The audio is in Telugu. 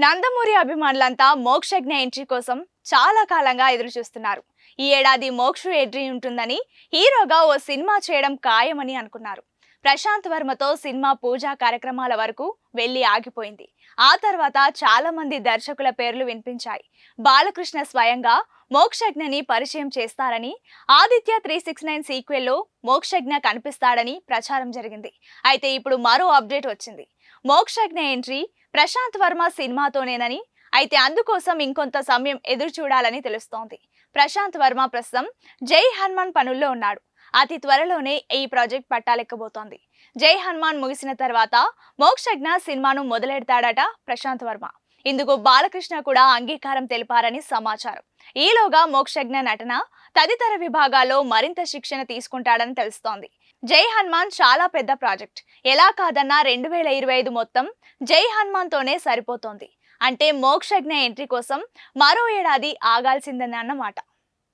నందమూరి అభిమానులంతా మోక్షజ్ఞ ఎంట్రీ కోసం చాలా కాలంగా ఎదురు చూస్తున్నారు. ఈ ఏడాది మోక్షు ఎంట్రీ ఉంటుందని, హీరోగా ఓ సినిమా చేయడం ఖాయమని అనుకున్నారు. ప్రశాంత్ వర్మతో సినిమా పూజా కార్యక్రమాల వరకు వెళ్లి ఆగిపోయింది. ఆ తర్వాత చాలా మంది దర్శకుల పేర్లు వినిపించాయి. బాలకృష్ణ స్వయంగా మోక్షజ్ఞని పరిచయం చేస్తారని, ఆదిత్య 369 సీక్వెల్లో మోక్షజ్ఞ కనిపిస్తాడని ప్రచారం జరిగింది. అయితే ఇప్పుడు మరో అప్డేట్ వచ్చింది. మోక్షజ్ఞ ఎంట్రీ ప్రశాంత్ వర్మ సినిమాతోనేనని, అయితే అందుకోసం ఇంకొంత సమయం ఎదురు చూడాలని తెలుస్తోంది. ప్రశాంత్ వర్మ ప్రస్తుతం జై హనుమాన్ పనుల్లో ఉన్నాడు. అతి త్వరలోనే ఈ ప్రాజెక్ట్ పట్టాలెక్కబోతోంది. జై హనుమాన్ ముగిసిన తర్వాత మోక్షజ్ఞ సినిమాను మొదలెడతాడట ప్రశాంత్ వర్మ. ఇందుకు బాలకృష్ణ కూడా అంగీకారం తెలిపారని సమాచారం. ఈలోగా మోక్షజ్ఞ నటన తదితర విభాగాల్లో మరింత శిక్షణ తీసుకుంటాడని తెలుస్తోంది. జై హనుమాన్ చాలా పెద్ద ప్రాజెక్ట్. ఎలా కాదన్నా 2025 మొత్తం జై హనుమాన్ తోనే సరిపోతోంది. అంటే మోక్షజ్ఞ ఎంట్రీ కోసం మరో ఏడాది ఆగాల్సిందన్నమాట.